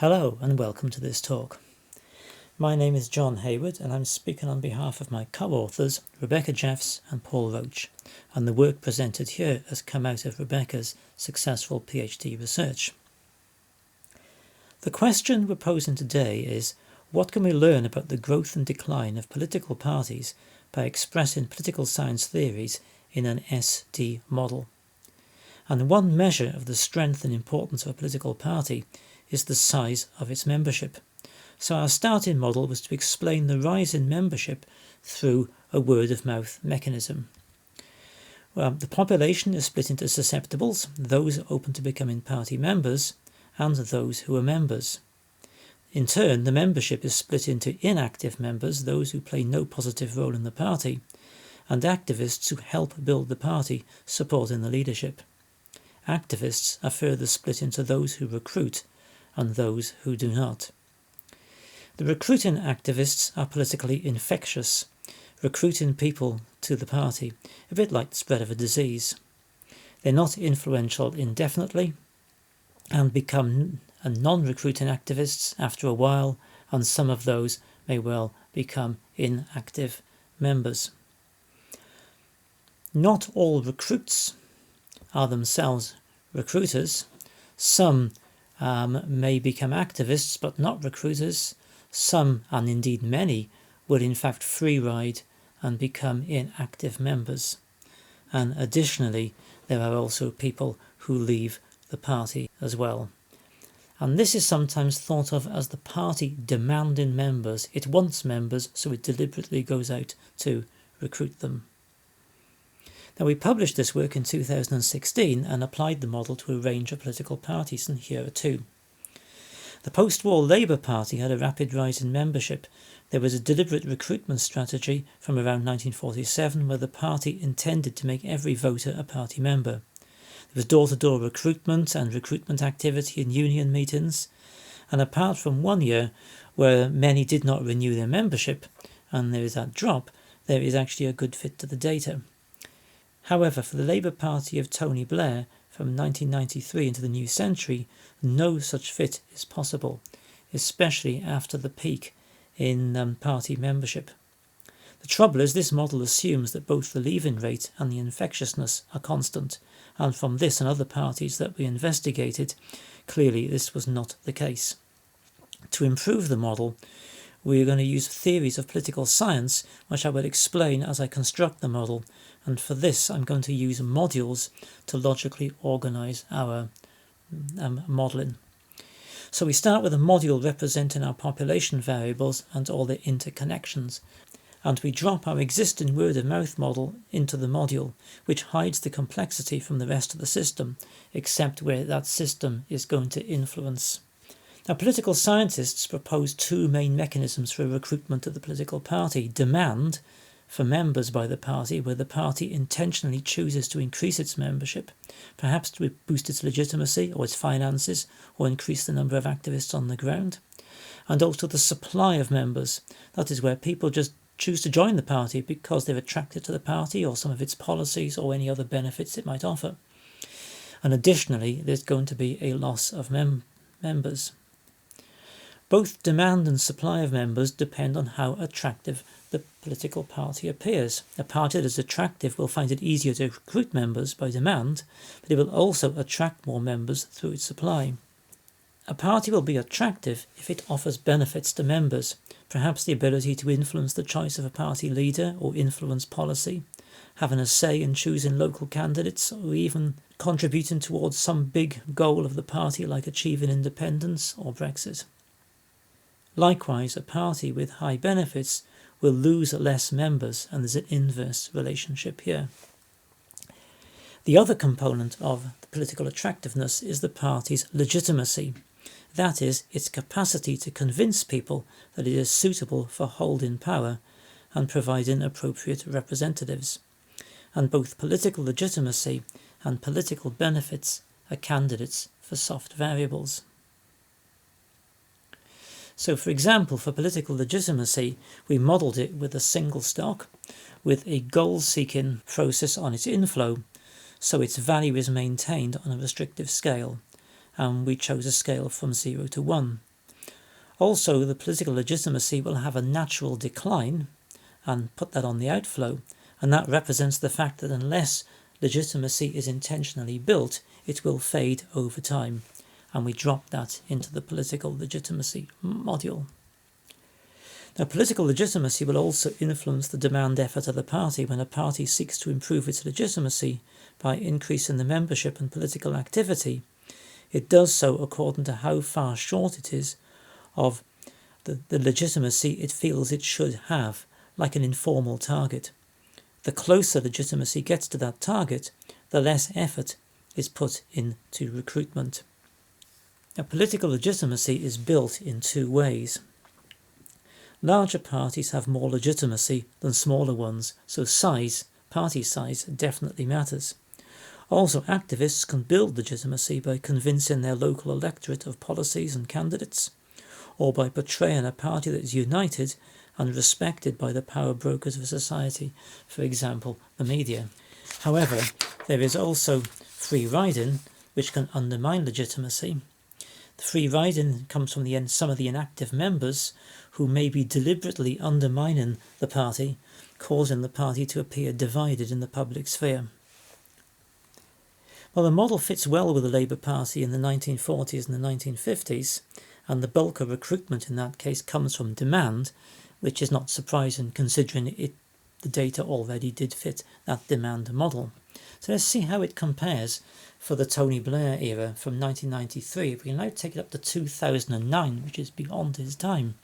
Hello and welcome to this talk. My name is John Hayward and I'm speaking on behalf of my co-authors Rebecca Jeffs and Paul Roach, and the work presented here has come out of Rebecca's successful PhD research. The question we're posing today is, what can we learn about the growth and decline of political parties by expressing political science theories in an SD model? And one measure of the strength and importance of a political party is the size of its membership. So our starting model was to explain the rise in membership through a word-of-mouth mechanism. Well, the population is split into susceptibles, those open to becoming party members, and those who are members. In turn, the membership is split into inactive members, those who play no positive role in the party, and activists who help build the party, supporting the leadership. Activists are further split into those who recruit and those who do not. The recruiting activists are politically infectious, recruiting people to the party, a bit like the spread of a disease. They're not influential indefinitely and become non-recruiting activists after a while, and some of those may well become inactive members. Not all recruits are themselves recruiters. Some may become activists but not recruiters. Some, and indeed many, will in fact free ride and become inactive members. And additionally, there are also people who leave the party as well. And this is sometimes thought of as the party demanding members. It wants members, so it deliberately goes out to recruit them. Now, we published this work in 2016 and applied the model to a range of political parties, and here are two. The post-war Labour Party had a rapid rise in membership. There was a deliberate recruitment strategy from around 1947 where the party intended to make every voter a party member. There was door-to-door recruitment and recruitment activity in union meetings, and apart from 1 year where many did not renew their membership, and there is that drop, there is actually a good fit to the data. However, for the Labour Party of Tony Blair, from 1993 into the new century, no such fit is possible, especially after the peak in party membership. The trouble is, this model assumes that both the leaving rate and the infectiousness are constant, and from this and other parties that we investigated, clearly this was not the case. To improve the model, we are going to use theories of political science, which I will explain as I construct the model, and for this I'm going to use modules to logically organise our modelling. So we start with a module representing our population variables and all their interconnections, and we drop our existing word-of-mouth model into the module, which hides the complexity from the rest of the system, except where that system is going to influence. Now, political scientists propose two main mechanisms for recruitment of the political party: demand for members by the party, where the party intentionally chooses to increase its membership, perhaps to boost its legitimacy or its finances, or increase the number of activists on the ground. And also the supply of members, that is where people just choose to join the party because they're attracted to the party or some of its policies or any other benefits it might offer. And additionally, there's going to be a loss of members. Both demand and supply of members depend on how attractive the political party appears. A party that is attractive will find it easier to recruit members by demand, but it will also attract more members through its supply. A party will be attractive if it offers benefits to members, perhaps the ability to influence the choice of a party leader or influence policy, having a say in choosing local candidates, or even contributing towards some big goal of the party like achieving independence or Brexit. Likewise, a party with high benefits will lose less members, and there's an inverse relationship here. The other component of the political attractiveness is the party's legitimacy. That is, its capacity to convince people that it is suitable for holding power and providing appropriate representatives. And both political legitimacy and political benefits are candidates for soft variables. So, for example, for political legitimacy, we modelled it with a single stock, with a goal-seeking process on its inflow, so its value is maintained on a restrictive scale, and we chose a scale from 0 to 1. Also, the political legitimacy will have a natural decline, and put that on the outflow, and that represents the fact that unless legitimacy is intentionally built, it will fade over time, and we drop that into the political legitimacy module. Now, political legitimacy will also influence the demand effort of the party when a party seeks to improve its legitimacy by increasing the membership and political activity. It does so according to how far short it is of the legitimacy it feels it should have, like an informal target. The closer legitimacy gets to that target, the less effort is put into recruitment. Now, political legitimacy is built in two ways. Larger parties have more legitimacy than smaller ones, so party size definitely matters. Also, activists can build legitimacy by convincing their local electorate of policies and candidates, or by portraying a party that is united and respected by the power brokers of society, for example, the media. However, there is also free riding, which can undermine legitimacy. The free riding comes from some of the inactive members who may be deliberately undermining the party, causing the party to appear divided in the public sphere. Well, the model fits well with the Labour Party in the 1940s and the 1950s, and the bulk of recruitment in that case comes from demand, which is not surprising considering the data already did fit that demand model. So let's see how it compares for the Tony Blair era from 1993. We can now take it up to 2009, which is beyond his time.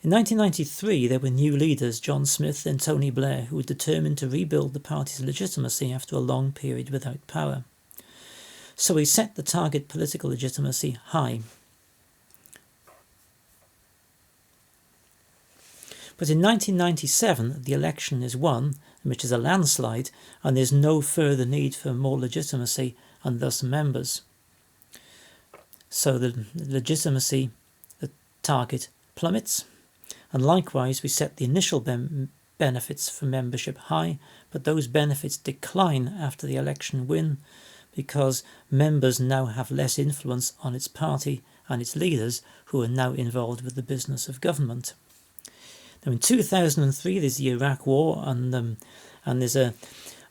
In 1993, there were new leaders, John Smith and Tony Blair, who were determined to rebuild the party's legitimacy after a long period without power. So he set the target political legitimacy high. But in 1997, the election is won, which is a landslide, and there's no further need for more legitimacy and thus members. So the legitimacy, the target, plummets. And likewise, we set the initial benefits for membership high, but those benefits decline after the election win because members now have less influence on its party and its leaders, who are now involved with the business of government. Now, in 2003, there's the Iraq War, and there's a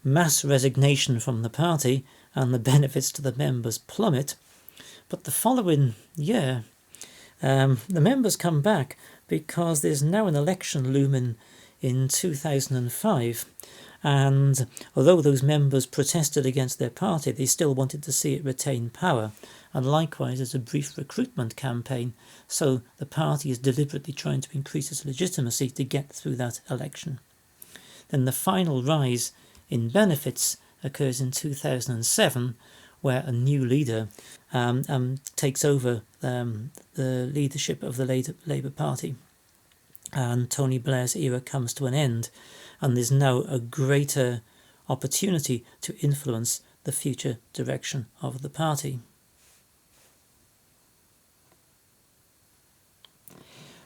mass resignation from the party, and the benefits to the members plummet. But the following year, the members come back because there's now an election looming in 2005, and although those members protested against their party, they still wanted to see it retain power. And likewise, there's a brief recruitment campaign, so the party is deliberately trying to increase its legitimacy to get through that election. Then the final rise in benefits occurs in 2007, where a new leader takes over the leadership of the Labour Party, and Tony Blair's era comes to an end, and there's now a greater opportunity to influence the future direction of the party.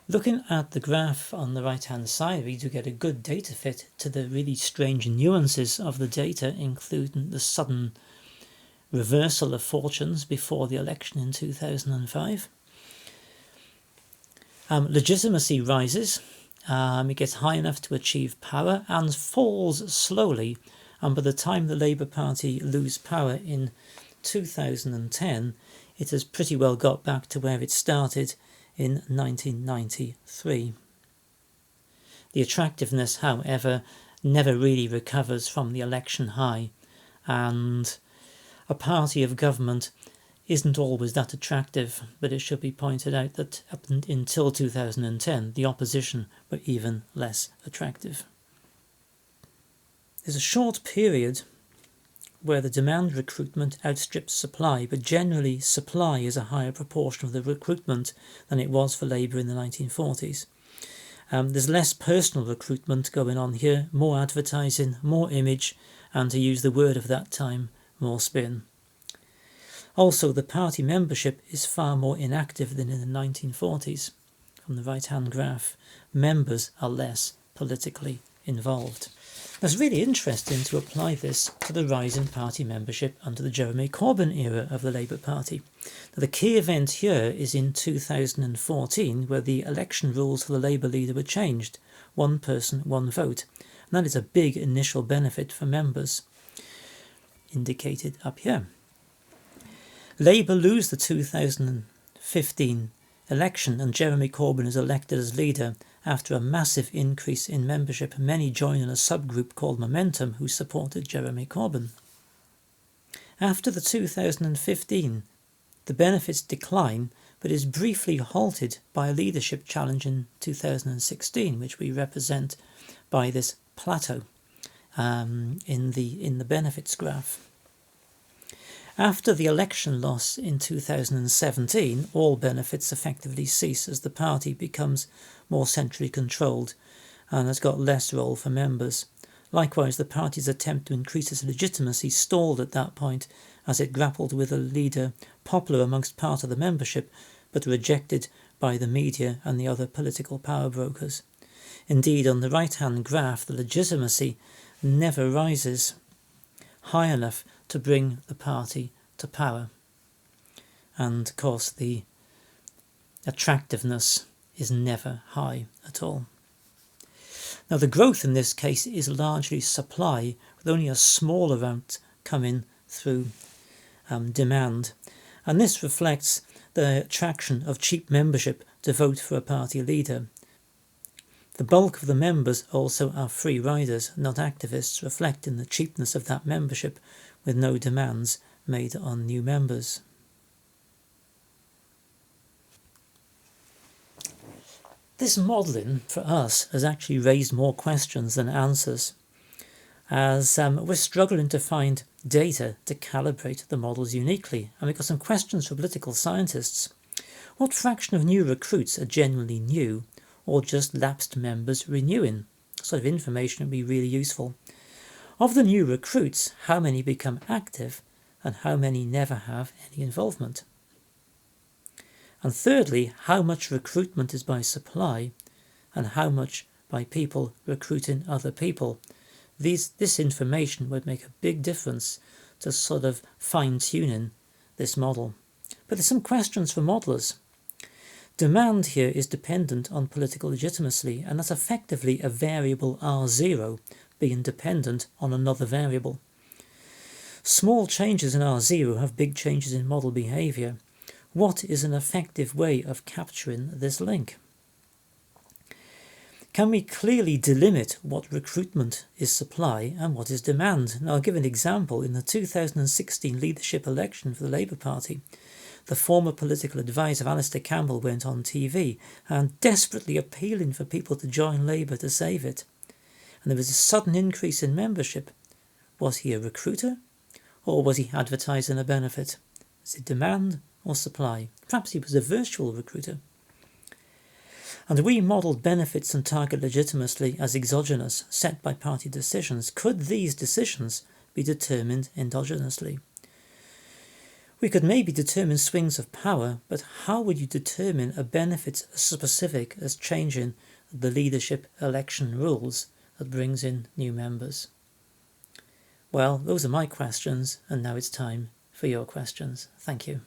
Looking at the graph on the right hand side, we do get a good data fit to the really strange nuances of the data, including the sudden reversal of fortunes before the election in 2005. Legitimacy rises, it gets high enough to achieve power and falls slowly, and by the time the Labour Party lose power in 2010, it has pretty well got back to where it started in 1993. The attractiveness, however, never really recovers from the election high, and a party of government isn't always that attractive, but it should be pointed out that up until 2010, the opposition were even less attractive. There's a short period where the demand recruitment outstrips supply, but generally supply is a higher proportion of the recruitment than it was for Labour in the 1940s. There's less personal recruitment going on here, more advertising, more image, and to use the word of that time, more spin. Also, the party membership is far more inactive than in the 1940s. From the right-hand graph, members are less politically involved. It's really interesting to apply this to the rise in party membership under the Jeremy Corbyn era of the Labour Party. Now, the key event here is in 2014, where the election rules for the Labour leader were changed. One person, one vote. And that is a big initial benefit for members, indicated up here. Labour lose the 2015 election and Jeremy Corbyn is elected as leader after a massive increase in membership, many joining a subgroup called Momentum who supported Jeremy Corbyn. After the 2015, the benefits decline, but is briefly halted by a leadership challenge in 2016, which we represent by this plateau in the benefits graph. After the election loss in 2017, all benefits effectively cease as the party becomes more centrally controlled and has got less role for members. Likewise, the party's attempt to increase its legitimacy stalled at that point as it grappled with a leader popular amongst part of the membership but rejected by the media and the other political power brokers. Indeed, on the right-hand graph, the legitimacy never rises high enough to bring the party to power. And of course the attractiveness is never high at all. Now the growth in this case is largely supply, with only a small amount coming through demand. And this reflects the attraction of cheap membership to vote for a party leader. The bulk of the members also are free riders, not activists, reflecting the cheapness of that membership with no demands made on new members. This modelling for us has actually raised more questions than answers, as we're struggling to find data to calibrate the models uniquely, and we've got some questions for political scientists. What fraction of new recruits are genuinely new, or just lapsed members renewing? Sort of information would be really useful. Of the new recruits, how many become active and how many never have any involvement? And thirdly, how much recruitment is by supply and how much by people recruiting other people? This information would make a big difference to sort of fine-tuning this model. But there's some questions for modellers. Demand here is dependent on political legitimacy, and that's effectively a variable R0 being dependent on another variable. Small changes in R0 have big changes in model behaviour. What is an effective way of capturing this link? Can we clearly delimit what recruitment is supply and what is demand? Now I'll give an example. In the 2016 leadership election for the Labour Party, the former political advisor Alistair Campbell went on TV and desperately appealing for people to join Labour to save it. And there was a sudden increase in membership. Was he a recruiter, or was he advertising a benefit? Is it demand or supply? Perhaps he was a virtual recruiter. And we modelled benefits and target legitimacy as exogenous, set by party decisions. Could these decisions be determined endogenously? We could maybe determine swings of power, but how would you determine a benefit as specific as changing the leadership election rules that brings in new members? Well, those are my questions, and now it's time for your questions. Thank you.